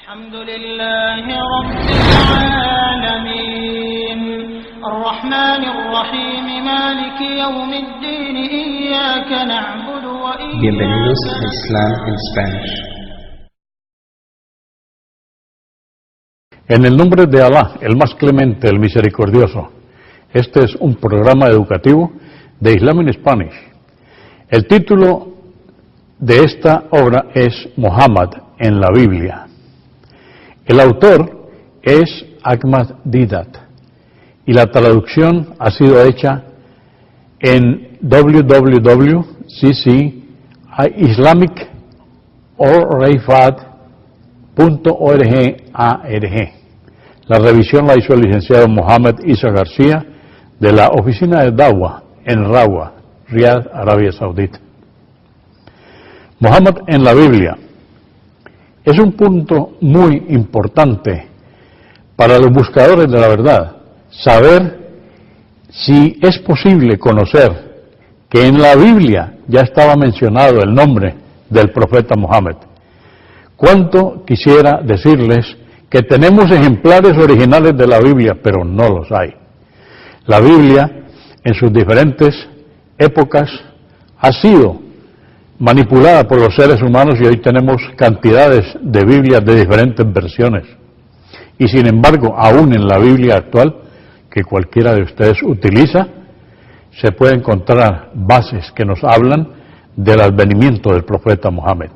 الحمد لله رب العالمين الرحمن الرحيم مالك يوم الدين إياك نعبد وإياك Bienvenidos a Islam en Spanish. En el nombre de Alá, el más clemente, el misericordioso. Este es un programa educativo de Islam en Spanish. El título de esta obra es Muhammad en la Biblia. El autor es Ahmad Deedat y la traducción ha sido hecha en www.islamicorifat.org. La revisión la hizo el licenciado Mohamed Isa García de la oficina de Dawah en Rawah, Riad, Arabia Saudita. Muhammad en la Biblia es un punto muy importante para los buscadores de la verdad, saber si es posible conocer que en la Biblia ya estaba mencionado el nombre del profeta Muhammad. Cuánto quisiera decirles que tenemos ejemplares originales de la Biblia, pero no los hay. La Biblia, en sus diferentes épocas, ha sido manipulada por los seres humanos y hoy tenemos cantidades de Biblias de diferentes versiones. Y sin embargo, aún en la Biblia actual, que cualquiera de ustedes utiliza, se puede encontrar bases que nos hablan del advenimiento del profeta Muhammad.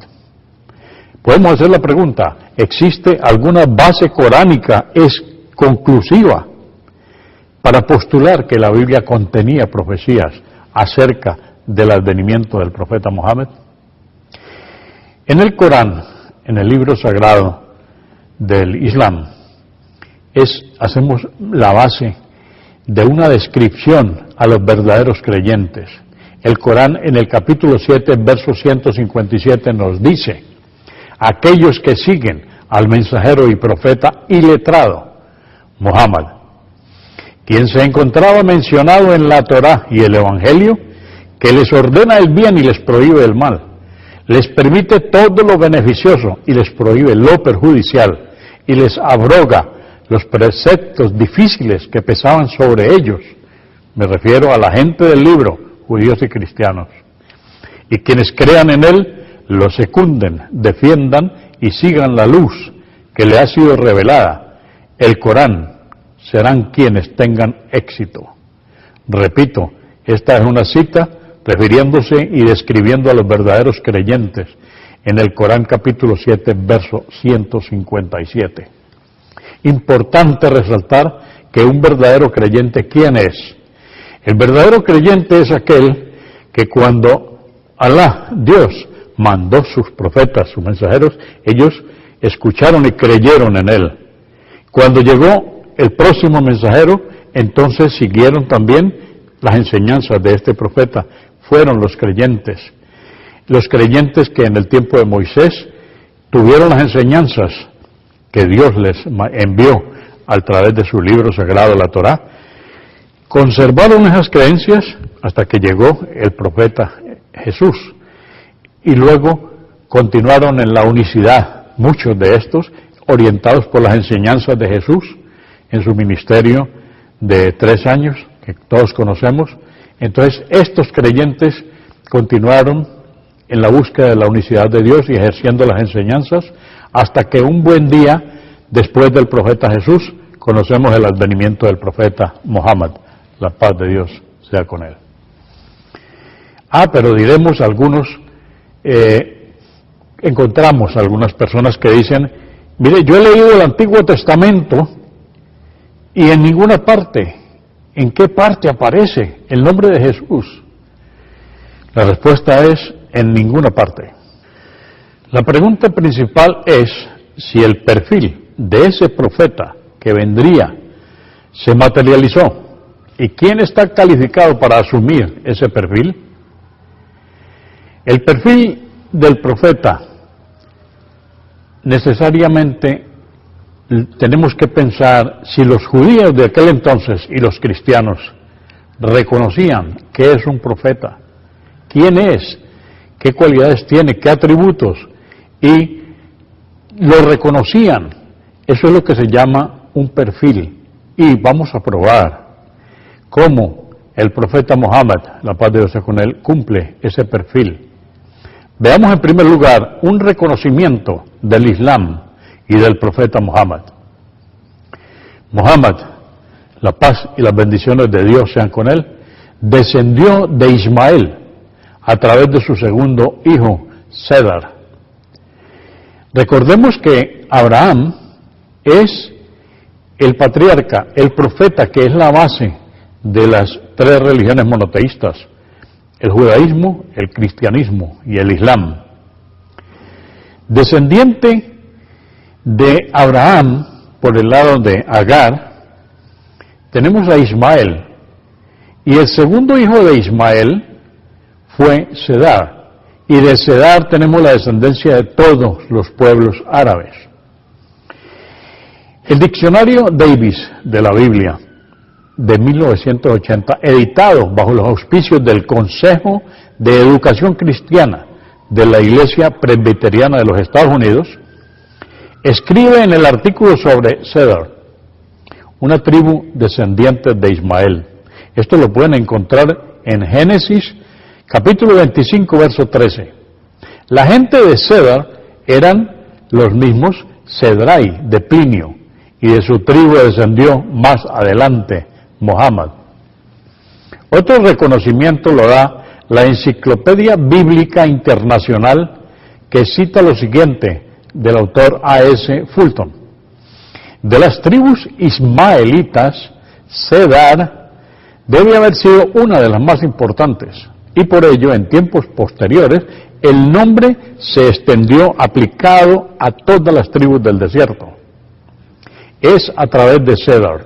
Podemos hacer la pregunta, ¿existe alguna base coránica conclusiva para postular que la Biblia contenía profecías acerca del advenimiento del profeta Muhammad? En el Corán, en el libro sagrado del Islam, hacemos la base de una descripción a los verdaderos creyentes. El Corán en el capítulo 7, verso 157 nos dice: aquellos que siguen al mensajero y profeta iletrado, Muhammad, quien se encontraba mencionado en la Torá y el Evangelio, que les ordena el bien y les prohíbe el mal, les permite todo lo beneficioso y les prohíbe lo perjudicial, y les abroga los preceptos difíciles que pesaban sobre ellos. Me refiero a la gente del libro, judíos y cristianos. Y quienes crean en él, lo secunden, defiendan y sigan la luz que le ha sido revelada, el Corán, serán quienes tengan éxito. Repito, esta es una cita refiriéndose y describiendo a los verdaderos creyentes en el Corán capítulo 7, verso 157. Importante resaltar que un verdadero creyente, ¿quién es? El verdadero creyente es aquel que cuando Alá, Dios, mandó sus profetas, sus mensajeros, ellos escucharon y creyeron en él. Cuando llegó el próximo mensajero, entonces siguieron también las enseñanzas de este profeta. Fueron los creyentes que en el tiempo de Moisés tuvieron las enseñanzas que Dios les envió a través de su libro sagrado, la Torá, conservaron esas creencias hasta que llegó el profeta Jesús, y luego continuaron en la unicidad, muchos de estos orientados por las enseñanzas de Jesús en su ministerio de 3 años, que todos conocemos. Entonces, estos creyentes continuaron en la búsqueda de la unicidad de Dios y ejerciendo las enseñanzas, hasta que un buen día, después del profeta Jesús, conocemos el advenimiento del profeta Muhammad. La paz de Dios sea con él. Pero diremos algunos, encontramos algunas personas que dicen: mire, yo he leído el Antiguo Testamento y en ninguna parte, ¿en qué parte aparece el nombre de Jesús? La respuesta es: en ninguna parte. La pregunta principal es si el perfil de ese profeta que vendría se materializó. ¿Y quién está calificado para asumir ese perfil? El perfil del profeta, necesariamente tenemos que pensar si los judíos de aquel entonces y los cristianos reconocían que es un profeta, quién es, qué cualidades tiene, qué atributos, y lo reconocían. Eso es lo que se llama un perfil. Y vamos a probar cómo el profeta Mohammed, la paz de Dios sea con él, cumple ese perfil. Veamos en primer lugar un reconocimiento del Islam y del profeta Mohammed. Mohammed, la paz y las bendiciones de Dios sean con él, descendió de Ismael a través de su segundo hijo, Cedar. Recordemos que Abraham es el patriarca, el profeta, que es la base de las tres religiones monoteístas: el judaísmo, el cristianismo y el islam. Descendiente de Abraham, por el lado de Agar, tenemos a Ismael, y el segundo hijo de Ismael fue Cedar, y de Cedar tenemos la descendencia de todos los pueblos árabes. El diccionario Davis de la Biblia de 1980, editado bajo los auspicios del Consejo de Educación Cristiana de la Iglesia Presbiteriana de los Estados Unidos, escribe en el artículo sobre Cedar, una tribu descendiente de Ismael. Esto lo pueden encontrar en Génesis capítulo 25, verso 13. La gente de Cedar eran los mismos Cedrai de Plinio, y de su tribu descendió más adelante Mohammed. Otro reconocimiento lo da la Enciclopedia Bíblica Internacional, que cita lo siguiente del autor A.S. Fulton: de las tribus ismaelitas, Cedar debe haber sido una de las más importantes, y por ello en tiempos posteriores el nombre se extendió aplicado a todas las tribus del desierto. Es a través de Cedar.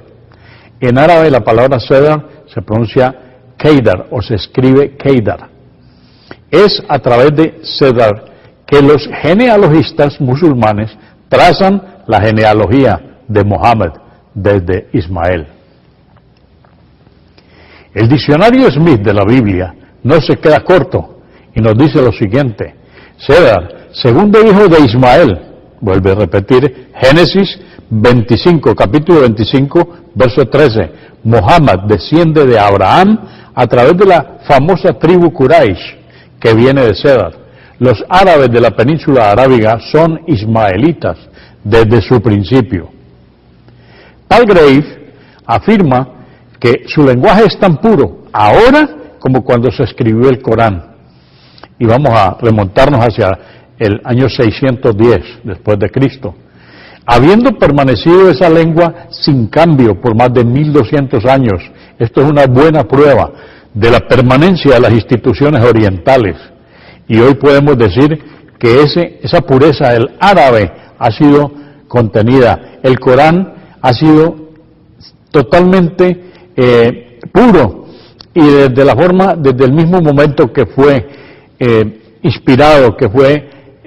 En árabe la palabra Cedar se pronuncia Keidar o se escribe Keidar. Es a través de Cedar que los genealogistas musulmanes trazan la genealogía de Mohammed desde Ismael. El diccionario Smith de la Biblia no se queda corto y nos dice lo siguiente: Cedar, segundo hijo de Ismael, vuelve a repetir Génesis 25, capítulo 25, verso 13. Mohammed desciende de Abraham a través de la famosa tribu Quraysh, que viene de Cedar. Los árabes de la península arábiga son ismaelitas desde su principio. Palgrave afirma que su lenguaje es tan puro ahora como cuando se escribió el Corán. Y vamos a remontarnos hacia el año 610 después de Cristo. Habiendo permanecido esa lengua sin cambio por más de 1200 años, esto es una buena prueba de la permanencia de las instituciones orientales. Y hoy podemos decir que esa pureza del árabe ha sido contenida. El Corán ha sido totalmente puro, y desde el mismo momento que fue inspirado,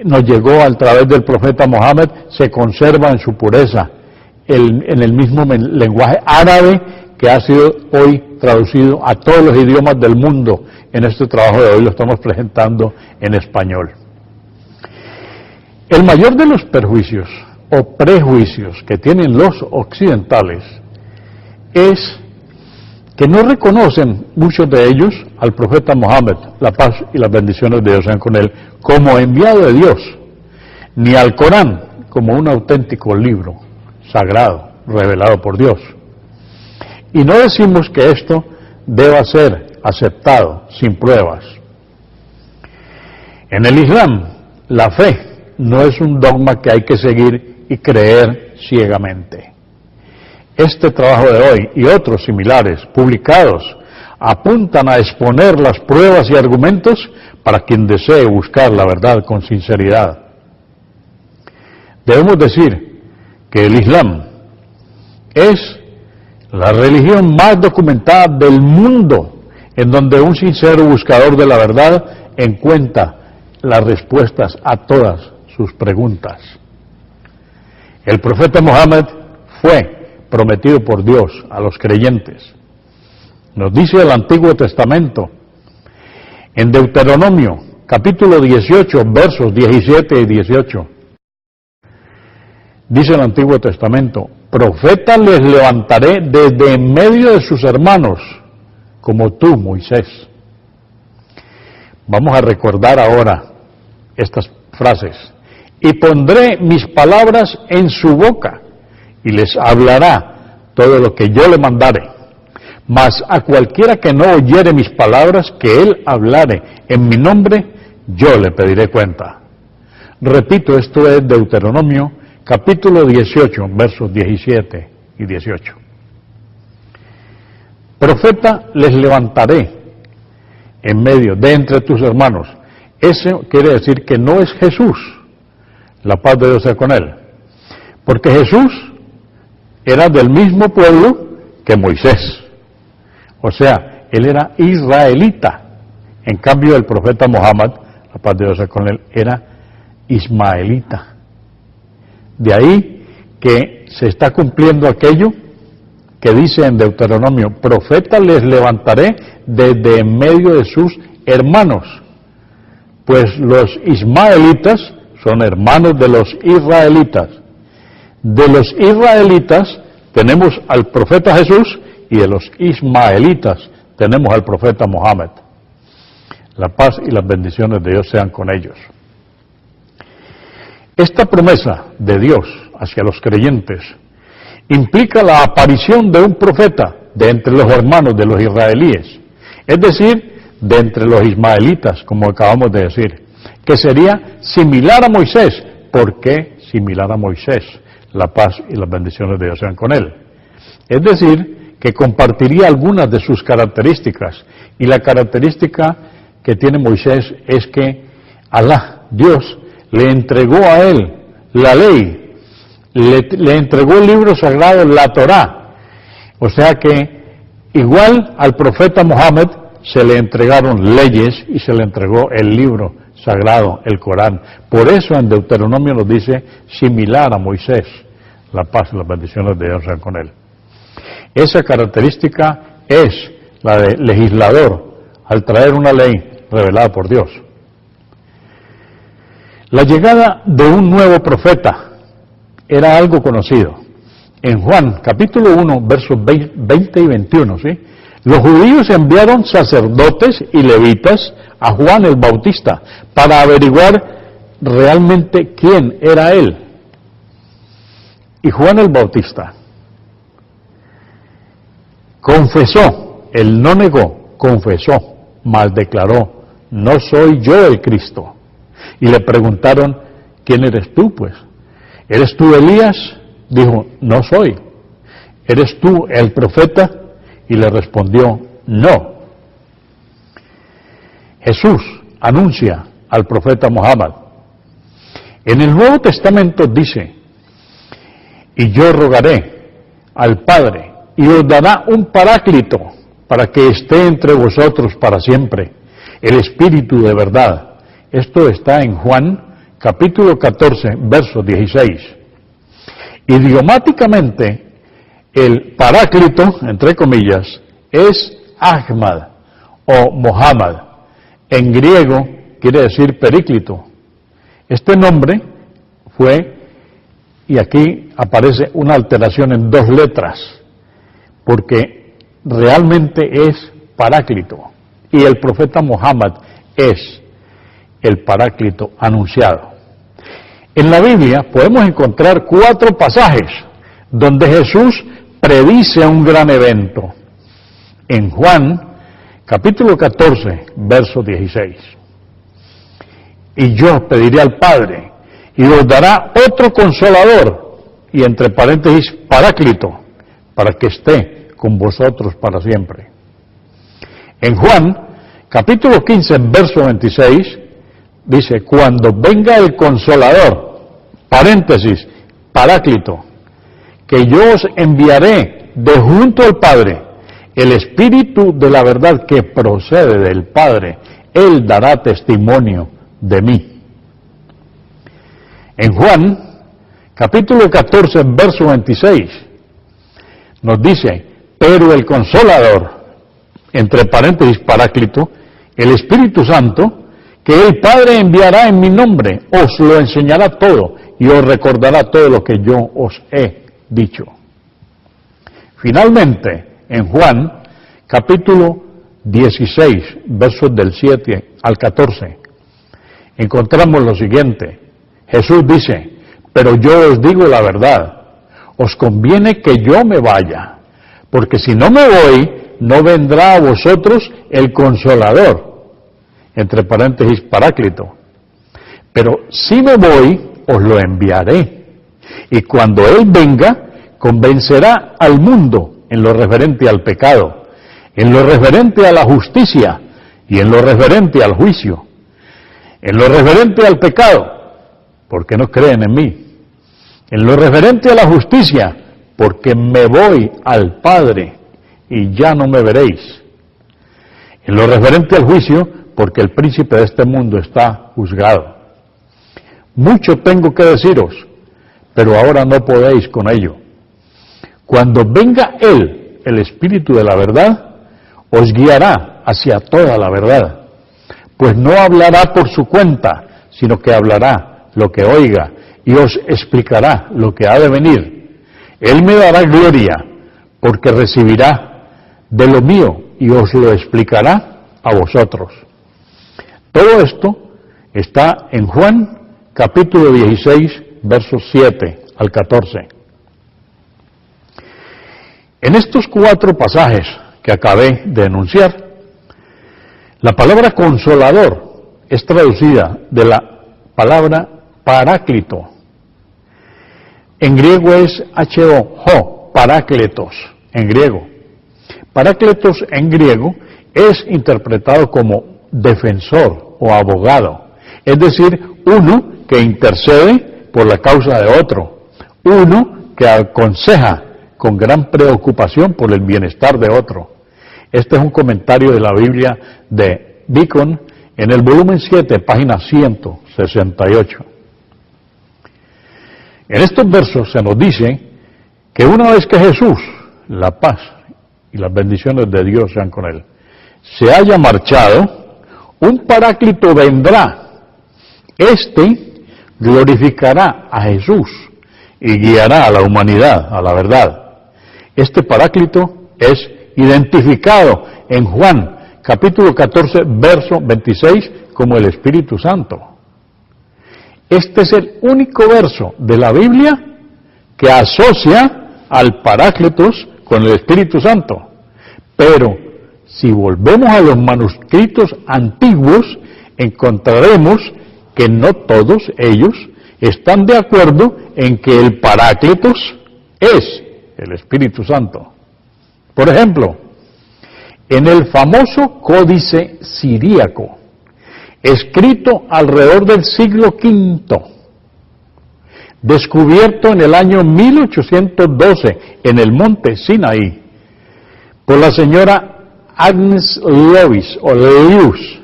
nos llegó a través del profeta Mohammed, se conserva en su pureza, en el mismo lenguaje árabe que ha sido hoy traducido a todos los idiomas del mundo. En este trabajo de hoy lo estamos presentando en español. El mayor de los perjuicios o prejuicios que tienen los occidentales es que no reconocen muchos de ellos al profeta Mohammed, la paz y las bendiciones de Dios sean con él, como enviado de Dios, ni al Corán como un auténtico libro sagrado, revelado por Dios. Y no decimos que esto deba ser aceptado sin pruebas. En el Islam, la fe no es un dogma que hay que seguir y creer ciegamente. Este trabajo de hoy y otros similares publicados apuntan a exponer las pruebas y argumentos para quien desee buscar la verdad con sinceridad. Debemos decir que el Islam es la religión más documentada del mundo, en donde un sincero buscador de la verdad encuentra las respuestas a todas sus preguntas. El profeta Mohammed fue prometido por Dios a los creyentes. Nos dice el Antiguo Testamento, en Deuteronomio, capítulo 18, versos 17 y 18. Dice el Antiguo Testamento, profeta les levantaré desde en medio de sus hermanos, como tú, Moisés. Vamos a recordar ahora estas frases. Y pondré mis palabras en su boca, y les hablará todo lo que yo le mandare. Mas a cualquiera que no oyere mis palabras, que él hablare en mi nombre, yo le pediré cuenta. Repito, esto es Deuteronomio, capítulo 18, versos 17 y 18. Profeta les levantaré en medio de entre tus hermanos. Eso quiere decir que no es Jesús, la paz de Dios sea con él, porque Jesús era del mismo pueblo que Moisés, o sea, él era israelita. En cambio, el profeta Mohammed, la paz de Dios sea con él, era ismaelita. De ahí que se está cumpliendo aquello que dice en Deuteronomio, profeta les levantaré desde en medio de sus hermanos. Pues los ismaelitas son hermanos de los israelitas. De los israelitas tenemos al profeta Jesús y de los ismaelitas tenemos al profeta Mohammed. La paz y las bendiciones de Dios sean con ellos. Esta promesa de Dios hacia los creyentes implica la aparición de un profeta de entre los hermanos de los israelíes, es decir, de entre los ismaelitas, como acabamos de decir, que sería similar a Moisés. ¿Por qué similar a Moisés? La paz y las bendiciones de Dios sean con él. Es decir, que compartiría algunas de sus características, y la característica que tiene Moisés es que Alá, Dios, le entregó a él la ley, le entregó el libro sagrado, la Torá. O sea que igual al profeta Mohammed se le entregaron leyes y se le entregó el libro sagrado, el Corán. Por eso en Deuteronomio nos dice similar a Moisés. La paz y las bendiciones de Dios sean con él. Esa característica es la de legislador al traer una ley revelada por Dios. La llegada de un nuevo profeta era algo conocido. En Juan, capítulo 1, versos 20 y 21, ¿sí? Los judíos enviaron sacerdotes y levitas a Juan el Bautista para averiguar realmente quién era él. Y Juan el Bautista confesó, él no negó, confesó, mas declaró, no soy yo el Cristo. Y le preguntaron, ¿quién eres tú, pues? ¿Eres tú Elías? Dijo, no soy. ¿Eres tú el profeta? Y le respondió, no. Jesús anuncia al profeta Mohammed. En el Nuevo Testamento dice, y yo rogaré al Padre, y os dará un paráclito, para que esté entre vosotros para siempre, el Espíritu de verdad. Esto está en Juan, capítulo 14, verso 16. Idiomáticamente, el paráclito, entre comillas, es Ahmad o Mohammed. En griego quiere decir períclito. Este nombre fue, y aquí aparece una alteración en 2 letras, porque realmente es paráclito. Y el profeta Mohammed es el paráclito anunciado. En la Biblia podemos encontrar 4 pasajes donde Jesús predice un gran evento. En Juan, capítulo 14, verso 16. Y yo pediré al Padre, y os dará otro consolador, y entre paréntesis, paráclito, para que esté con vosotros para siempre. En Juan, capítulo 15, verso 26, dice, cuando venga el consolador, paréntesis, paráclito, que yo os enviaré de junto al Padre, el Espíritu de la verdad que procede del Padre, Él dará testimonio de mí. En Juan, capítulo 14, verso 26, nos dice, pero el consolador, entre paréntesis, paráclito, el Espíritu Santo, que el Padre enviará en mi nombre, os lo enseñará todo y os recordará todo lo que yo os he dicho. Finalmente, en Juan, capítulo 16, versos del 7 al 14, encontramos lo siguiente. Jesús dice, pero yo os digo la verdad, os conviene que yo me vaya, porque si no me voy, no vendrá a vosotros el Consolador, entre paréntesis, Paráclito. Pero si me voy, os lo enviaré. Y cuando Él venga, convencerá al mundo en lo referente al pecado, en lo referente a la justicia y en lo referente al juicio. En lo referente al pecado, porque no creen en mí. En lo referente a la justicia, porque me voy al Padre y ya no me veréis. En lo referente al juicio, porque el príncipe de este mundo está juzgado. Mucho tengo que deciros, pero ahora no podéis con ello. Cuando venga Él, el Espíritu de la verdad, os guiará hacia toda la verdad, pues no hablará por su cuenta, sino que hablará lo que oiga y os explicará lo que ha de venir. Él me dará gloria, porque recibirá de lo mío y os lo explicará a vosotros. Todo esto está en Juan capítulo 16, versos 7 al 14. En estos 4 pasajes que acabé de enunciar, la palabra consolador es traducida de la palabra paráclito. En griego es ho, parácletos, en griego. Parácletos en griego es interpretado como defensor o abogado, es decir, uno que intercede por la causa de otro, uno que aconseja con gran preocupación por el bienestar de otro. Este es un comentario de la Biblia de Beacon en el volumen 7, página 168. En estos versos se nos dice que una vez que Jesús, la paz y las bendiciones de Dios sean con él, se haya marchado, un paráclito vendrá. Este glorificará a Jesús y guiará a la humanidad a la verdad. Este paráclito es identificado en Juan capítulo 14, verso 26 como el Espíritu Santo. Este es el único verso de la Biblia que asocia al Paráclitos con el Espíritu Santo. Pero si volvemos a los manuscritos antiguos, encontraremos que no todos ellos están de acuerdo en que el Paráclitos es el Espíritu Santo. Por ejemplo, en el famoso Códice Siríaco, escrito alrededor del siglo V, descubierto en el año 1812 en el monte Sinaí, por la señora Agnes Lewis, o Lewis.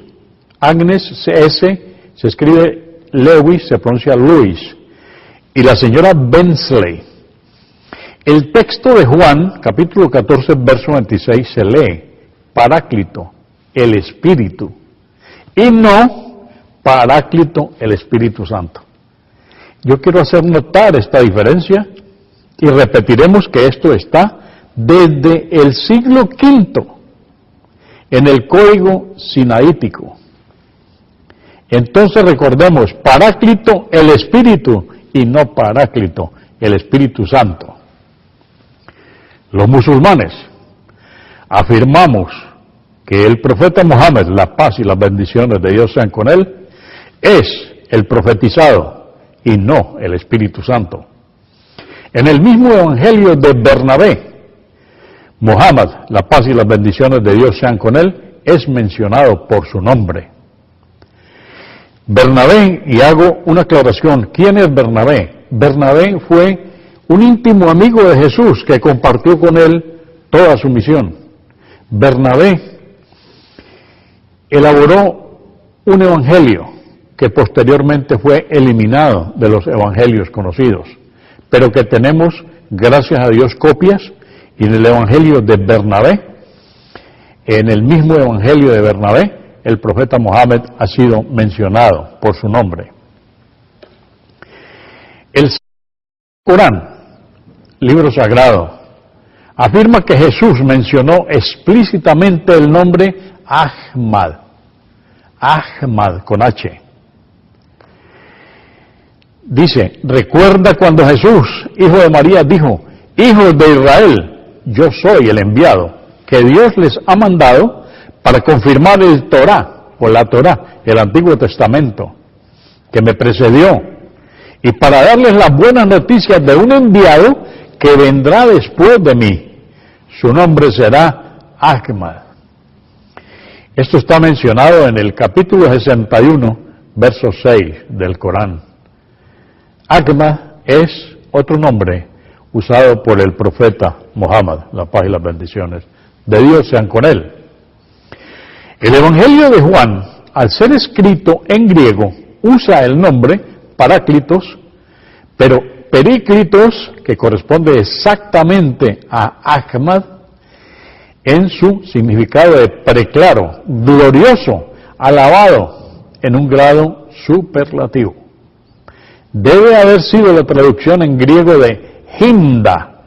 Agnes se escribe Lewis, se pronuncia Lewis, y la señora Bensley. El texto de Juan, capítulo 14, verso 26, se lee Paráclito, el Espíritu, y no Paráclito, el Espíritu Santo. Yo quiero hacer notar esta diferencia y repetiremos que esto está desde el siglo V en el Código Sinaítico. Entonces recordemos, Paráclito, el Espíritu, y no Paráclito, el Espíritu Santo. Los musulmanes afirmamos que el profeta Mohammed, la paz y las bendiciones de Dios sean con él, es el profetizado y no el Espíritu Santo. En el mismo Evangelio de Bernabé, Mohammed, la paz y las bendiciones de Dios sean con él, es mencionado por su nombre. Bernabé, y hago una aclaración, ¿quién es Bernabé? Bernabé fue un íntimo amigo de Jesús que compartió con él toda su misión. Bernabé elaboró un evangelio que posteriormente fue eliminado de los evangelios conocidos, pero que tenemos, gracias a Dios, copias, y en el evangelio de Bernabé, en el mismo evangelio de Bernabé, el profeta Mohammed ha sido mencionado por su nombre. El Corán, libro sagrado, afirma que Jesús mencionó explícitamente el nombre Ahmad, Ahmad con H. Dice, recuerda cuando Jesús, hijo de María, dijo, hijos de Israel, yo soy el enviado, que Dios les ha mandado para confirmar el Torá, o la Torá, el Antiguo Testamento, que me precedió, y para darles las buenas noticias de un enviado que vendrá después de mí. Su nombre será Ahmad. Esto está mencionado en el capítulo 61, verso 6 del Corán. Ahmad es otro nombre usado por el profeta Mohammed, la paz y las bendiciones de Dios sean con él. El Evangelio de Juan, al ser escrito en griego, usa el nombre Paráclitos, pero Períclitos, que corresponde exactamente a Ahmad, en su significado de preclaro, glorioso, alabado, en un grado superlativo. Debe haber sido la traducción en griego de Hinda,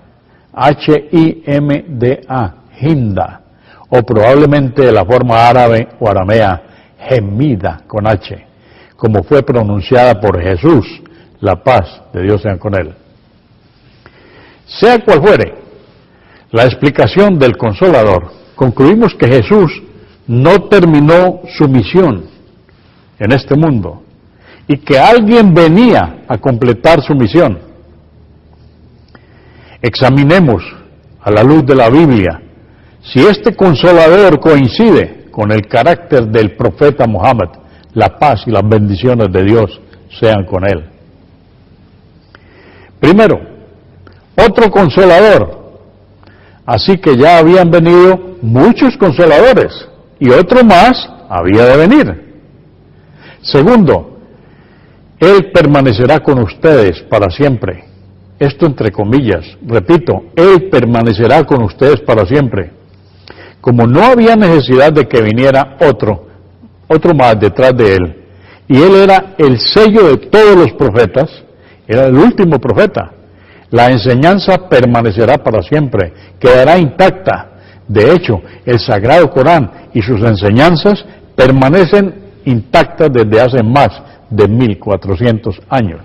H-I-M-D-A, Hinda, o probablemente la forma árabe o aramea, gemida, con H, como fue pronunciada por Jesús, la paz de Dios sea con él. Sea cual fuere la explicación del Consolador, concluimos que Jesús no terminó su misión en este mundo y que alguien venía a completar su misión. Examinemos a la luz de la Biblia si este Consolador coincide con el carácter del profeta Mohammed, la paz y las bendiciones de Dios sean con él. Primero, otro Consolador, así que ya habían venido muchos Consoladores y otro más había de venir. Segundo, Él permanecerá con ustedes para siempre. Esto entre comillas, repito, Él permanecerá con ustedes para siempre. Como no había necesidad de que viniera otro más detrás de Él, y Él era el sello de todos los profetas, era el último profeta, la enseñanza permanecerá para siempre, quedará intacta. De hecho, el Sagrado Corán y sus enseñanzas permanecen intactas desde hace más de 1400 años.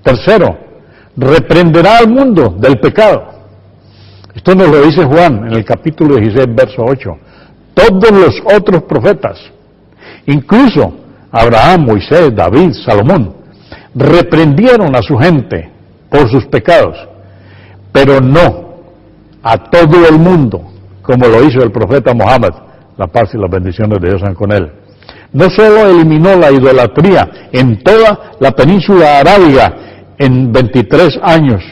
Tercero, reprenderá al mundo del pecado. Esto nos lo dice Juan en el capítulo 16, verso 8. Todos los otros profetas, incluso Abraham, Moisés, David, Salomón, reprendieron a su gente por sus pecados, pero no a todo el mundo, como lo hizo el profeta Mohammed, la paz y las bendiciones de Dios sean con él. No solo eliminó la idolatría en toda la península arábiga en 23 años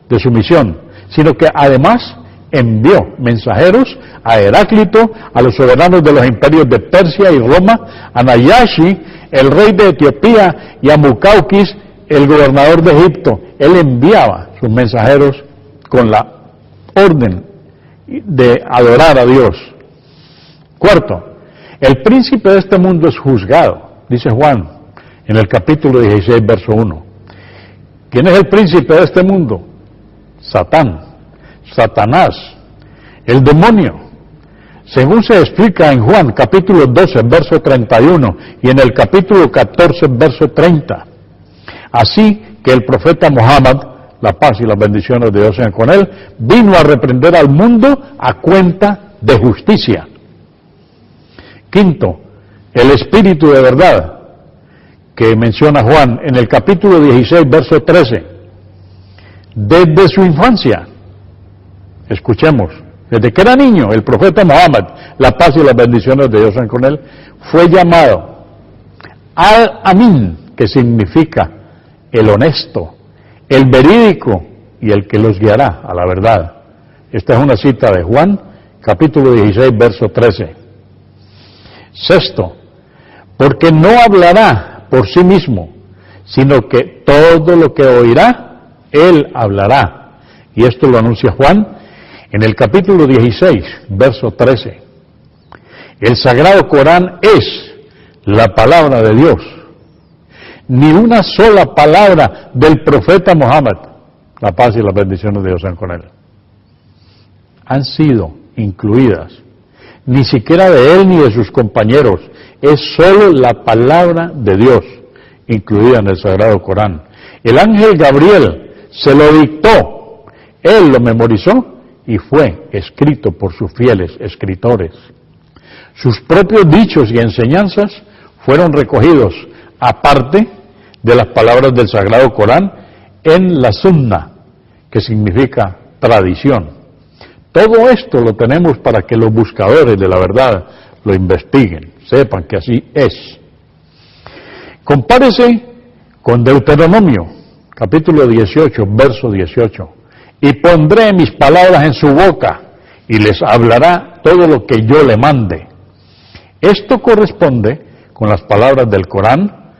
de su misión, sino que además envió mensajeros a Heráclito, a los soberanos de los imperios de Persia y Roma, a Nayashi, el rey de Etiopía, y a Mucaukis, el gobernador de Egipto. Él enviaba sus mensajeros con la orden de adorar a Dios. Cuarto, el príncipe de este mundo es juzgado, dice Juan en el capítulo 16, verso 1. ¿Quién es el príncipe de este mundo? Satanás, el demonio. Según se explica en Juan capítulo 12, verso 31 y en el capítulo 14, verso 30. Así que el profeta Mohammed, la paz y las bendiciones de Dios sean con él, vino a reprender al mundo a cuenta de justicia. Quinto, el Espíritu de verdad, que menciona Juan en el capítulo 16, verso 13. Desde su infancia, escuchemos, desde que era niño, el profeta Mohammed, la paz y las bendiciones de Dios sean con él, fue llamado Al-Amin, que significa el honesto, el verídico y el que los guiará a la verdad. Esta es una cita de Juan, capítulo 16, verso 13. Sexto, porque no hablará por sí mismo, sino que todo lo que oirá, Él hablará. Y esto lo anuncia Juan en el capítulo 16, verso 13. El Sagrado Corán es la palabra de Dios. Ni una sola palabra del profeta Muhammad, la paz y las bendiciones de Dios sean con él, han sido incluidas, ni siquiera de él ni de sus compañeros. Es solo la palabra de Dios incluida en el Sagrado Corán. El ángel Gabriel se lo dictó, él lo memorizó y fue escrito por sus fieles escritores. Sus propios dichos y enseñanzas fueron recogidos, aparte de las palabras del Sagrado Corán, en la Sunna, que significa tradición. Todo esto lo tenemos para que los buscadores de la verdad lo investiguen, sepan que así es. Compárese con Deuteronomio, capítulo 18, verso 18. Y pondré mis palabras en su boca, y les hablará todo lo que yo le mande. Esto corresponde con las palabras del Corán,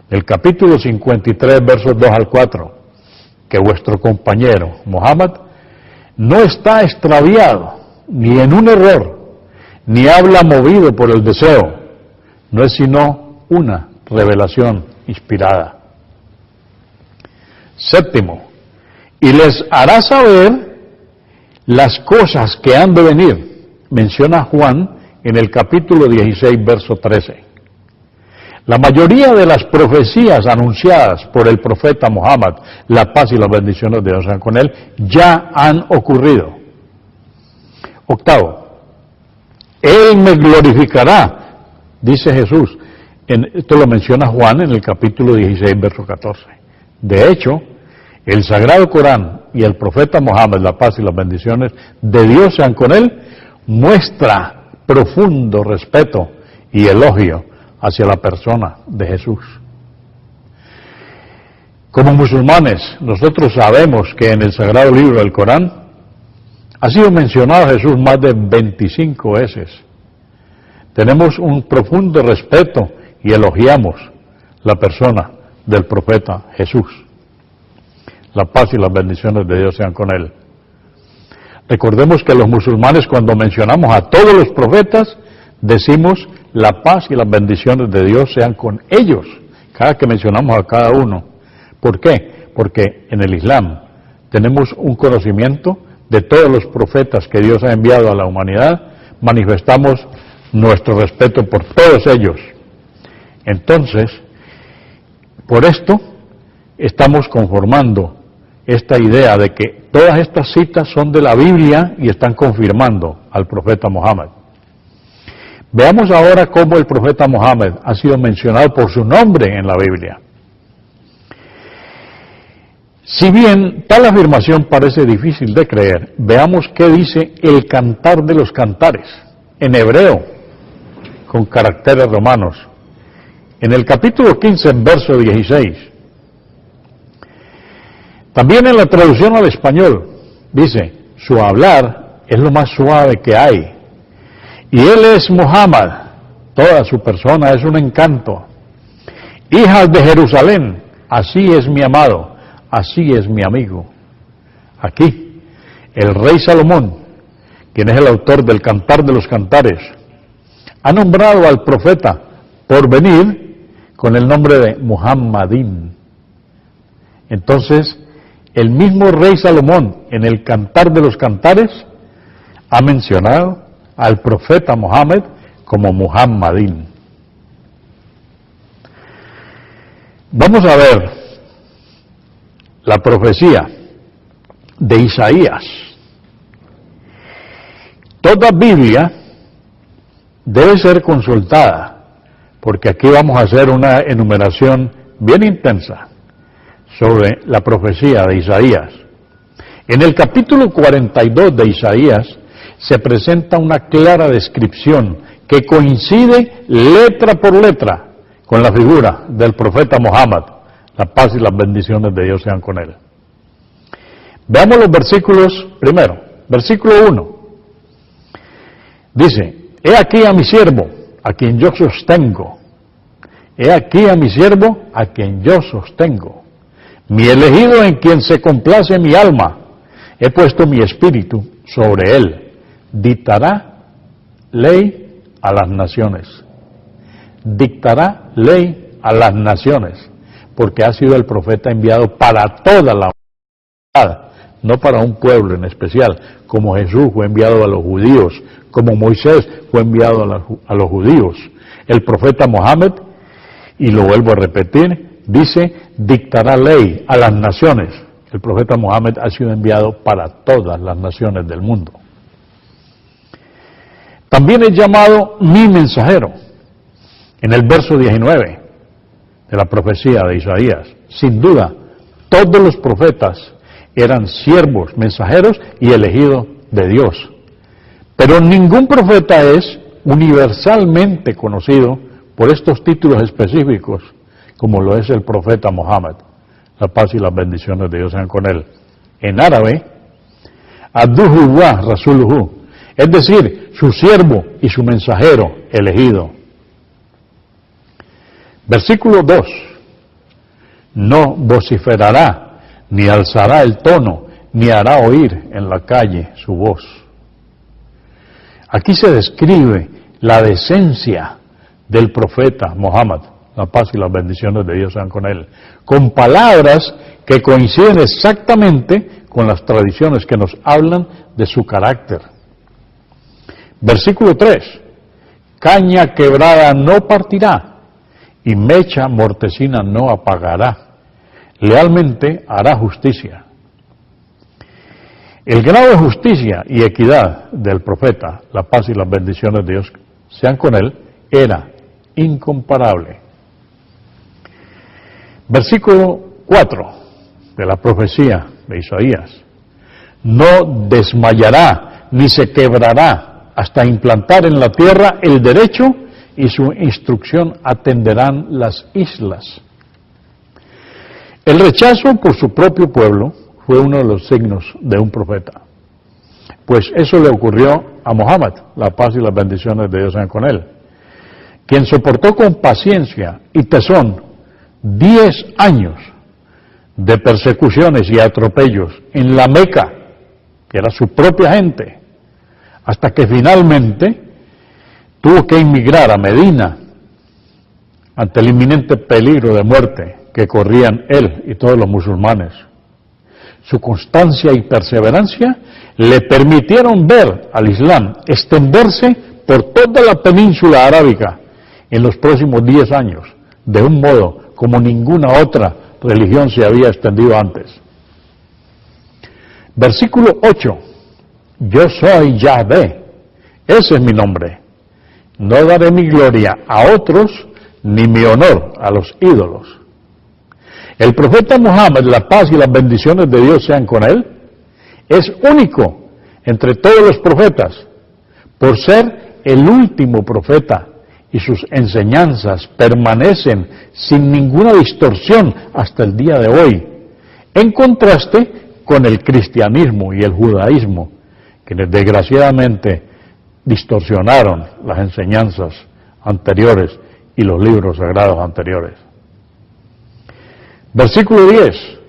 del capítulo 53, versos 2 al 4, que vuestro compañero Muhammad no está extraviado, ni en un error, ni habla movido por el deseo, no es sino una revelación inspirada. Séptimo, y les hará saber las cosas que han de venir, menciona Juan en el capítulo 16, verso 13. La mayoría de las profecías anunciadas por el profeta Muhammad, la paz y las bendiciones de Dios sean con él, ya han ocurrido. Octavo, él me glorificará, dice Jesús. Esto lo menciona Juan en el capítulo 16, verso 14. De hecho, el Sagrado Corán y el profeta Muhammad, la paz y las bendiciones de Dios sean con él, muestra profundo respeto y elogio hacia la persona de Jesús. Como musulmanes, nosotros sabemos que en el Sagrado Libro del Corán ha sido mencionado Jesús más de 25 veces. Tenemos un profundo respeto y elogiamos la persona del profeta Jesús. La paz y las bendiciones de Dios sean con él. Recordemos que los musulmanes, cuando mencionamos a todos los profetas, decimos la paz y las bendiciones de Dios sean con ellos, cada que mencionamos a cada uno. ¿Por qué? Porque en el Islam tenemos un conocimiento de todos los profetas que Dios ha enviado a la humanidad, manifestamos nuestro respeto por todos ellos. Entonces, por esto estamos conformando esta idea de que todas estas citas son de la Biblia y están confirmando al profeta Muhammad. Veamos ahora cómo el profeta Muhammad ha sido mencionado por su nombre en la Biblia. Si bien tal afirmación parece difícil de creer, veamos qué dice el Cantar de los Cantares, en hebreo, con caracteres romanos. En el capítulo 15, verso 16. También en la traducción al español, dice, su hablar es lo más suave que hay. Y él es Muhammad, toda su persona es un encanto. Hijas de Jerusalén, así es mi amado, así es mi amigo. Aquí, el rey Salomón, quien es el autor del Cantar de los Cantares, ha nombrado al profeta por venir con el nombre de Muhammadín. Entonces, el mismo rey Salomón, en el Cantar de los Cantares, ha mencionado al profeta Muhammad como Muhammadín. Vamos a ver la profecía de Isaías. Toda Biblia debe ser consultada, porque aquí vamos a hacer una enumeración bien intensa sobre la profecía de Isaías. En el capítulo 42 de Isaías se presenta una clara descripción que coincide letra por letra con la figura del profeta Muhammad. La paz y las bendiciones de Dios sean con él. Veamos los versículos primero. Versículo 1. Dice, he aquí a mi siervo, a quien yo sostengo. He aquí a mi siervo, a quien yo sostengo. Mi elegido en quien se complace mi alma. He puesto mi espíritu sobre él. Dictará ley a las naciones. Dictará ley a las naciones, porque ha sido el profeta enviado para toda la humanidad, no para un pueblo en especial, como Jesús fue enviado a los judíos, como Moisés fue enviado a los judíos. El profeta Mohammed, y lo vuelvo a repetir, dice, dictará ley a las naciones. El profeta Mohammed ha sido enviado para todas las naciones del mundo. También es llamado mi mensajero, en el verso 19 de la profecía de Isaías. Sin duda, todos los profetas eran siervos, mensajeros y elegidos de Dios. Pero ningún profeta es universalmente conocido por estos títulos específicos, como lo es el profeta Mohammed. La paz y las bendiciones de Dios sean con él. En árabe, Abduhu wa Rasuluhu, es decir, su siervo y su mensajero elegido. Versículo 2. No vociferará, ni alzará el tono, ni hará oír en la calle su voz. Aquí se describe la decencia del profeta Mohammed, la paz y las bendiciones de Dios sean con él, con palabras que coinciden exactamente con las tradiciones que nos hablan de su carácter. Versículo 3. Caña quebrada no partirá, y mecha mortecina no apagará. Lealmente hará justicia. El grado de justicia y equidad del profeta, la paz y las bendiciones de Dios sean con él, era incomparable. Versículo 4 de la profecía de Isaías. No desmayará ni se quebrará hasta implantar en la tierra el derecho, y su instrucción atenderán las islas. El rechazo por su propio pueblo fue uno de los signos de un profeta. Pues eso le ocurrió a Mohammed, la paz y las bendiciones de Dios sean con él, quien soportó con paciencia y tesón 10 años de persecuciones y atropellos en la Meca, que era su propia gente, hasta que finalmente tuvo que emigrar a Medina ante el inminente peligro de muerte que corrían él y todos los musulmanes. Su constancia y perseverancia le permitieron ver al Islam extenderse por toda la península arábica en los próximos 10 años, de un modo como ninguna otra religión se había extendido antes. Versículo 8. Yo soy Yahvé, ese es mi nombre. No daré mi gloria a otros, ni mi honor a los ídolos. El profeta Mohammed, la paz y las bendiciones de Dios sean con él, es único entre todos los profetas, por ser el último profeta, y sus enseñanzas permanecen sin ninguna distorsión hasta el día de hoy, en contraste con el cristianismo y el judaísmo, quienes desgraciadamente distorsionaron las enseñanzas anteriores y los libros sagrados anteriores. Versículo 10.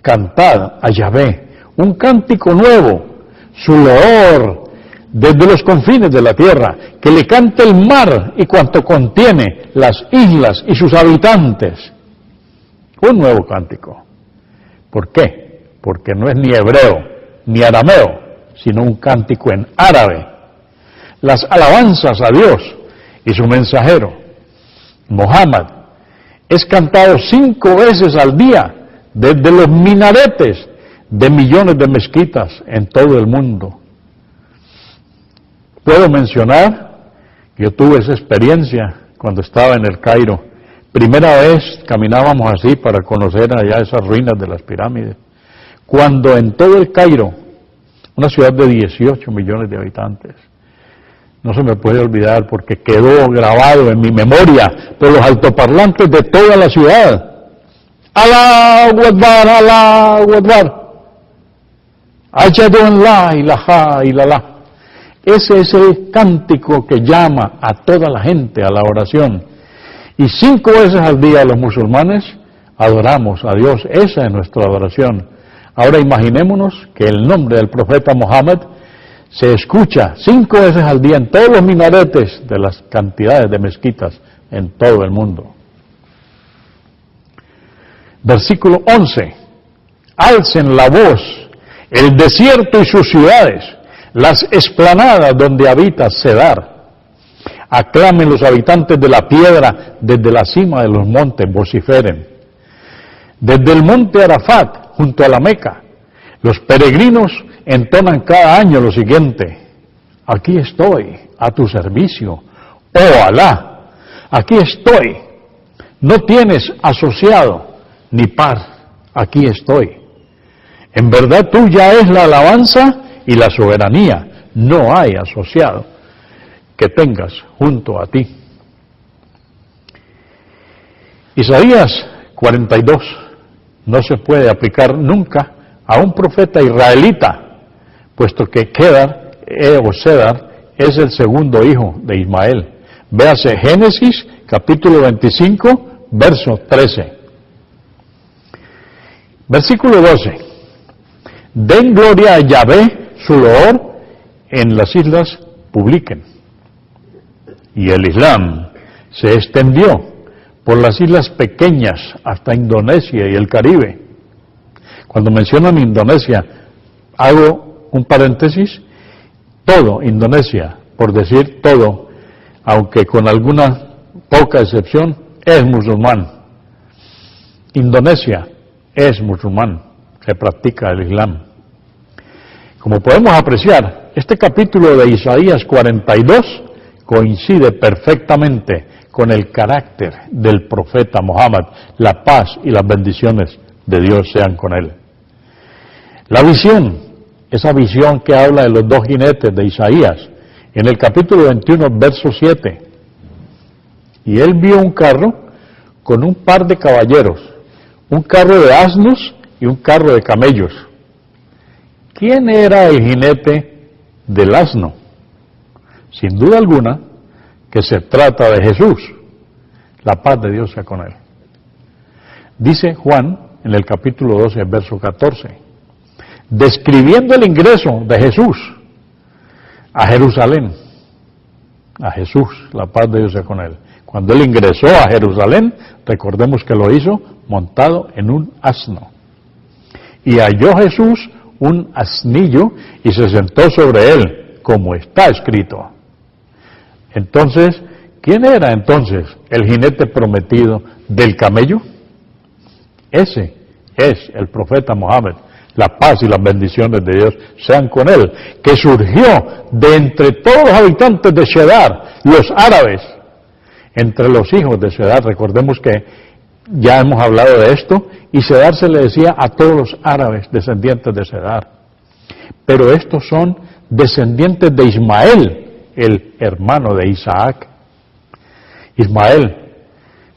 Cantad a Yahvé un cántico nuevo, su loor desde los confines de la tierra, que le cante el mar y cuanto contiene, las islas y sus habitantes. Un nuevo cántico. ¿Por qué? Porque no es ni hebreo ni arameo, sino un cántico en árabe. Las alabanzas a Dios y su mensajero, Mohammed, es cantado 5 veces al día desde los minaretes de millones de mezquitas en todo el mundo. Puedo mencionar, yo tuve esa experiencia cuando estaba en el Cairo. Primera vez caminábamos así para conocer allá esas ruinas de las pirámides. Cuando en todo el Cairo, una ciudad de 18 millones de habitantes, no se me puede olvidar porque quedó grabado en mi memoria por los altoparlantes de toda la ciudad. Allahu Akbar, Allahu Akbar. Ashhadu an la ilaha illallah. Ese es el cántico que llama a toda la gente a la oración. Y 5 veces al día los musulmanes adoramos a Dios. Esa es nuestra adoración. Ahora imaginémonos que el nombre del profeta Mohammed se escucha 5 veces al día en todos los minaretes de las cantidades de mezquitas en todo el mundo. Versículo 11. Alcen la voz, el desierto y sus ciudades, las explanadas donde habita Cedar. Aclamen los habitantes de la piedra, desde la cima de los montes vociferen. Desde el monte Arafat, junto a la Meca, los peregrinos entonan cada año lo siguiente: aquí estoy, a tu servicio, oh Alá, aquí estoy, no tienes asociado ni par, aquí estoy. En verdad tuya es la alabanza y la soberanía, no hay asociado que tengas junto a ti. Isaías 42 no se puede aplicar nunca a un profeta israelita, puesto que Cedar es el segundo hijo de Ismael. Véase Génesis capítulo 25, verso 13. Versículo 12. Den gloria a Yahvé, su loor, en las islas publiquen. Y el Islam se extendió por las islas pequeñas hasta Indonesia y el Caribe. Cuando mencionan Indonesia, hago un paréntesis, todo Indonesia, por decir todo, aunque con alguna poca excepción, es musulmán. Indonesia es musulmán, se practica el Islam. Como podemos apreciar, este capítulo de Isaías 42 coincide perfectamente con el carácter del profeta Muhammad. La paz y las bendiciones de Dios sean con él. La visión, esa visión que habla de los 2 jinetes de Isaías, en el capítulo 21, verso 7. Y él vio un carro con un par de caballeros, un carro de asnos y un carro de camellos. ¿Quién era el jinete del asno? Sin duda alguna que se trata de Jesús. La paz de Dios sea con él. Dice Juan en el capítulo 12, verso 14, describiendo el ingreso de Jesús a Jerusalén. A Jesús, la paz de Dios sea con él. Cuando él ingresó a Jerusalén, recordemos que lo hizo montado en un asno. Y halló Jesús un asnillo y se sentó sobre él, como está escrito. Entonces, ¿quién era entonces el jinete prometido del camello? Ese es el profeta Muhammad. La paz y las bendiciones de Dios sean con él, que surgió de entre todos los habitantes de Cedar, los árabes. Entre los hijos de Cedar, recordemos que ya hemos hablado de esto, y Cedar se le decía a todos los árabes descendientes de Cedar. Pero estos son descendientes de Ismael, el hermano de Isaac. Ismael,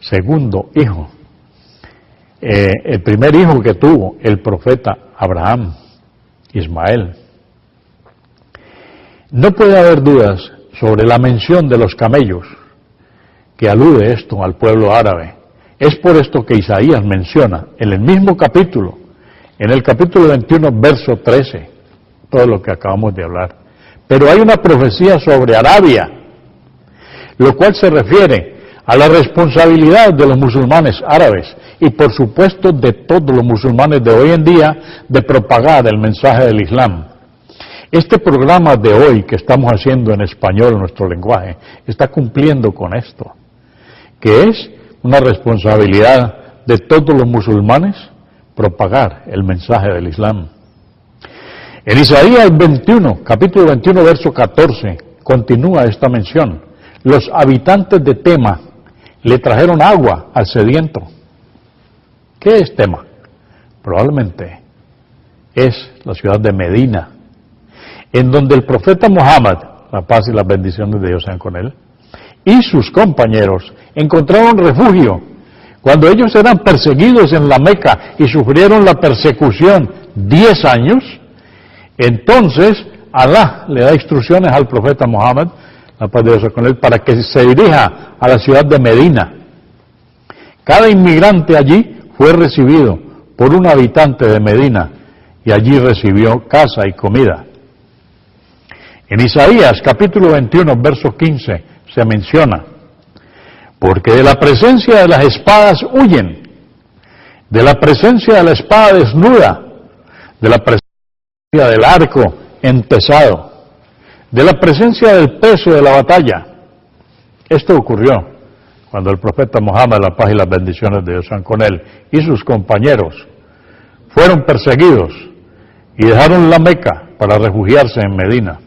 segundo hijo. El primer hijo que tuvo el profeta Abraham, Ismael. No puede haber dudas sobre la mención de los camellos, que alude esto al pueblo árabe. Es por esto que Isaías menciona en el mismo capítulo, en el capítulo 21, verso 13, todo lo que acabamos de hablar. Pero hay una profecía sobre Arabia, lo cual se refiere a la responsabilidad de los musulmanes árabes y por supuesto de todos los musulmanes de hoy en día de propagar el mensaje del Islam. Este programa de hoy que estamos haciendo en español, en nuestro lenguaje, está cumpliendo con esto, que es una responsabilidad de todos los musulmanes propagar el mensaje del Islam. En Isaías 21, capítulo 21, verso 14, continúa esta mención. Los habitantes de Tema le trajeron agua al sediento. ¿Qué es Tema? Probablemente es la ciudad de Medina, en donde el profeta Muhammad, la paz y las bendiciones de Dios sean con él, y sus compañeros encontraron refugio cuando ellos eran perseguidos en la Meca y sufrieron la persecución 10 años. Entonces Alá le da instrucciones al profeta Muhammad, la paz de Dios sea con él, para que se dirija a la ciudad de Medina. Cada inmigrante allí fue recibido por un habitante de Medina y allí recibió casa y comida. En Isaías capítulo 21, verso 15, se menciona: porque de la presencia de las espadas huyen, de la presencia de la espada desnuda, de la presencia del arco entesado, de la presencia del peso de la batalla. Esto ocurrió cuando el profeta Mohammed, la paz y las bendiciones de Dios sean con él, y sus compañeros fueron perseguidos y dejaron la Meca para refugiarse en Medina.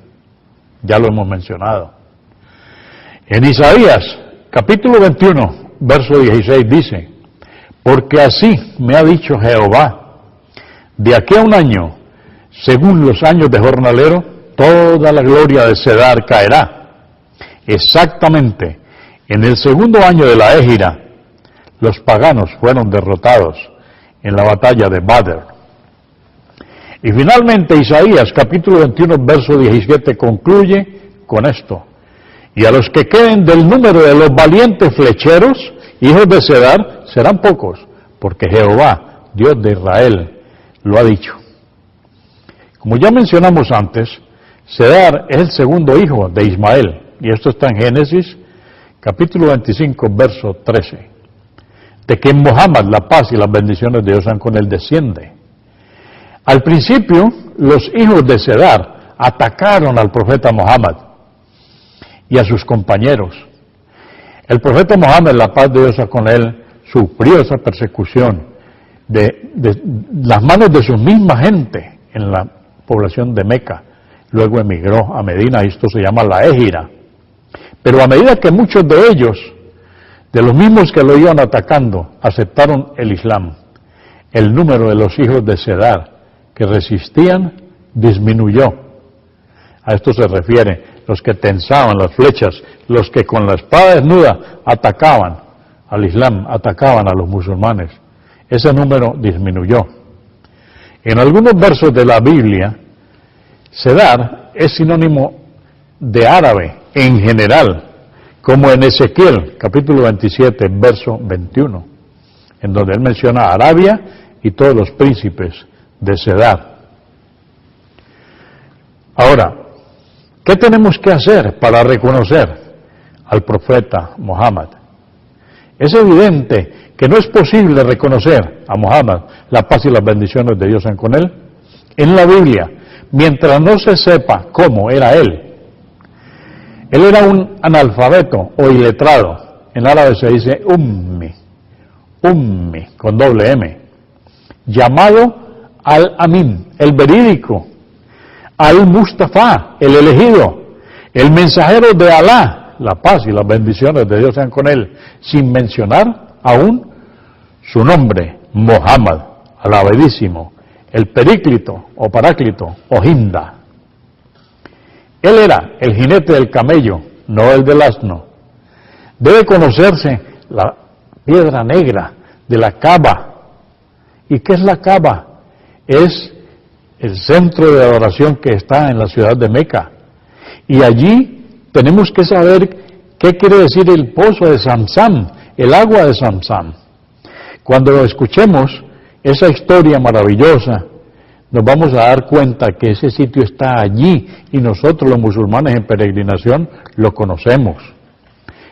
Ya lo hemos mencionado. En Isaías, capítulo 21, verso 16 dice: porque así me ha dicho Jehová, de aquí a un año, según los años de jornalero, toda la gloria de Cedar caerá. Exactamente, en el segundo año de la Égira, los paganos fueron derrotados en la batalla de Badr. Y finalmente Isaías capítulo 21 verso 17 concluye con esto: y a los que queden del número de los valientes flecheros, hijos de Cedar, serán pocos, porque Jehová, Dios de Israel, lo ha dicho. Como ya mencionamos antes, Cedar es el segundo hijo de Ismael, y esto está en Génesis capítulo 25 verso 13, de que Mohammed, la paz y las bendiciones de Dios sean con él, desciende. Al principio, los hijos de Cedar atacaron al profeta Mohammed y a sus compañeros. El profeta Mohammed, la paz de Dios sea con él, sufrió esa persecución de las manos de su misma gente en la población de Meca. Luego emigró a Medina, y esto se llama la Égira. Pero a medida que muchos de ellos, de los mismos que lo iban atacando, aceptaron el Islam, el número de los hijos de Cedar que resistían disminuyó. A esto se refiere los que tensaban las flechas, los que con la espada desnuda atacaban al Islam, atacaban a los musulmanes. Ese número disminuyó. En algunos versos de la Biblia, Cedar es sinónimo de árabe en general, como en Ezequiel, capítulo 27, verso 21, en donde él menciona a Arabia y todos los príncipes de Cedar. Ahora, ¿qué tenemos que hacer para reconocer al profeta Mohammed? Es evidente que no es posible reconocer a Mohammed, la paz y las bendiciones de Dios sean con él, en la Biblia, mientras no se sepa cómo era él. Él era un analfabeto o iletrado. En árabe se dice ummi, con doble M, llamado al-Amin, el verídico, al-Mustafa, el elegido, el mensajero de Alá, la paz y las bendiciones de Dios sean con él, sin mencionar aún su nombre, Mohammed, alabadísimo, el períclito o paráclito o Hinda. Él era el jinete del camello, no el del asno. Debe conocerse la piedra negra de la Kaaba. ¿Y qué es la Kaaba? Es el centro de adoración que está en la ciudad de Meca. Y allí tenemos que saber qué quiere decir el pozo de Zamzam, el agua de Zamzam. Cuando escuchemos esa historia maravillosa, nos vamos a dar cuenta que ese sitio está allí y nosotros los musulmanes en peregrinación lo conocemos.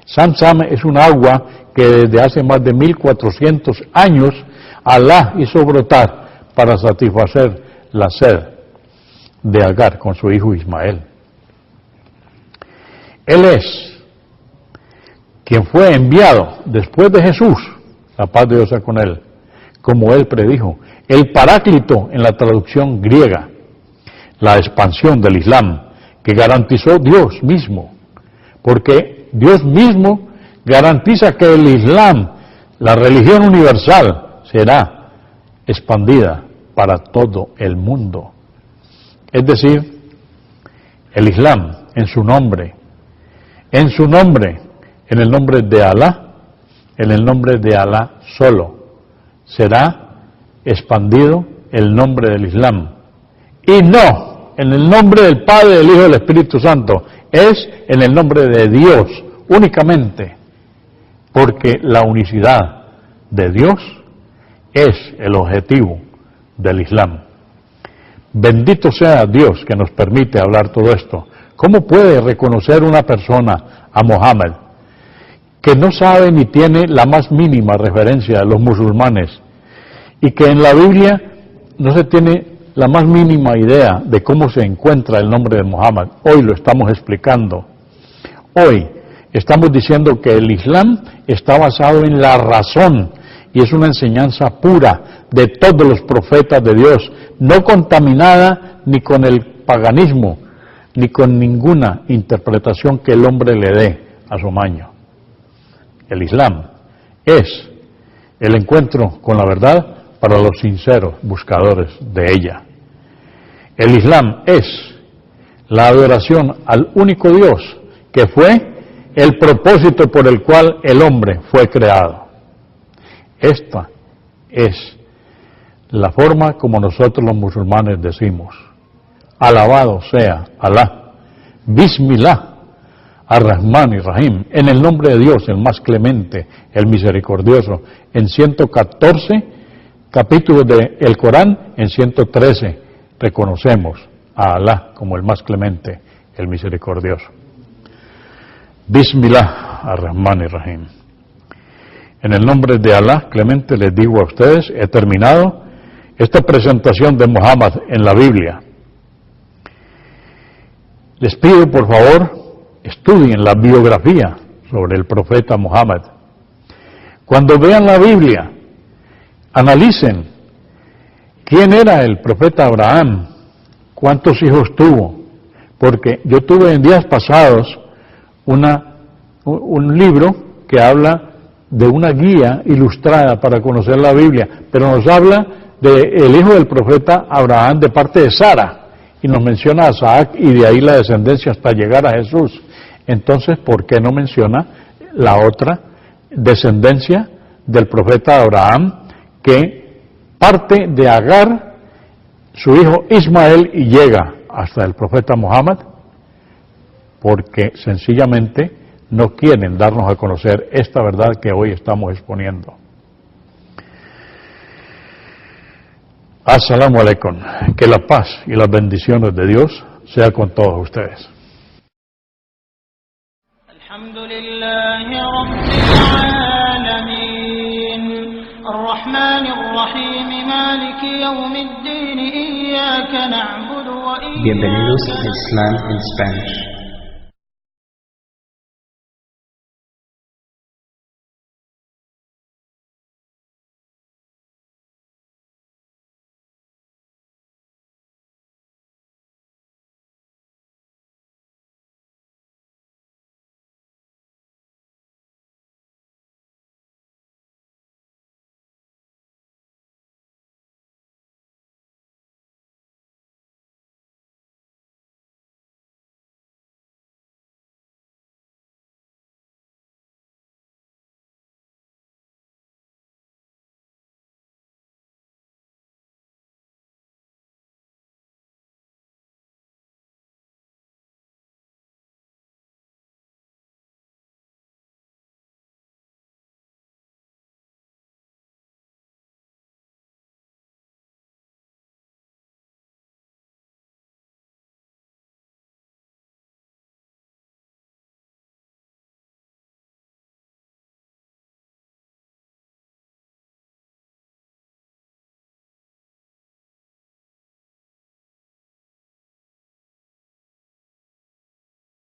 Zamzam es un agua que desde hace más de 1400 años Alá hizo brotar para satisfacer la sed de Agar con su hijo Ismael. Él es quien fue enviado después de Jesús, la paz de Dios sea con él, como él predijo, el paráclito en la traducción griega, la expansión del Islam, que garantizó Dios mismo, porque Dios mismo garantiza que el Islam, la religión universal, será expandida para todo el mundo. Es decir, el Islam en su nombre, en el nombre de Alá, en el nombre de Alá solo, será expandido el nombre del Islam. Y no en el nombre del Padre, del Hijo y del Espíritu Santo, es en el nombre de Dios únicamente, porque la unicidad de Dios es el objetivo del Islam. Bendito sea Dios que nos permite hablar todo esto, ¿Cómo puede reconocer una persona a Mohammed que no sabe ni tiene la más mínima referencia a los musulmanes y que en la Biblia no se tiene la más mínima idea de cómo se encuentra el nombre de Mohammed? Hoy lo estamos explicando. Hoy estamos diciendo que el Islam está basado en la razón y es una enseñanza pura de todos los profetas de Dios, no contaminada ni con el paganismo, ni con ninguna interpretación que el hombre le dé a su maño. El Islam es el encuentro con la verdad para los sinceros buscadores de ella. El Islam es la adoración al único Dios que fue el propósito por el cual el hombre fue creado. Esta es la forma como nosotros los musulmanes decimos: alabado sea Alá, Bismillah, Ar-Rahman y Rahim, en el nombre de Dios, el más clemente, el misericordioso. En 114 capítulos del Corán, en 113 reconocemos a Alá como el más clemente, el misericordioso. Bismillah, Ar-Rahman y Rahim. En el nombre de Alá clemente les digo a ustedes, he terminado esta presentación de Muhammad en la Biblia. Les pido por favor, estudien la biografía sobre el profeta Muhammad. Cuando vean la Biblia, analicen quién era el profeta Abraham, cuántos hijos tuvo, porque yo tuve en días pasados un libro que habla de una guía ilustrada para conocer la Biblia, pero nos habla del hijo del profeta Abraham de parte de Sara, y nos menciona a Isaac y de ahí la descendencia hasta llegar a Jesús. Entonces, ¿por qué no menciona la otra descendencia del profeta Abraham, que parte de Agar, su hijo Ismael, y llega hasta el profeta Muhammad? Porque sencillamente no quieren darnos a conocer esta verdad que hoy estamos exponiendo. As-salamu alaykum. Que la paz y las bendiciones de Dios sea con todos ustedes. Alhamdulillahi Rabbil Alamin, Ar-Rahmanir Rahim, Maliki Yawmiddin, Iyyaka na'budu wa iyyaka nasta'in. Bienvenidos a Islam in Spanish.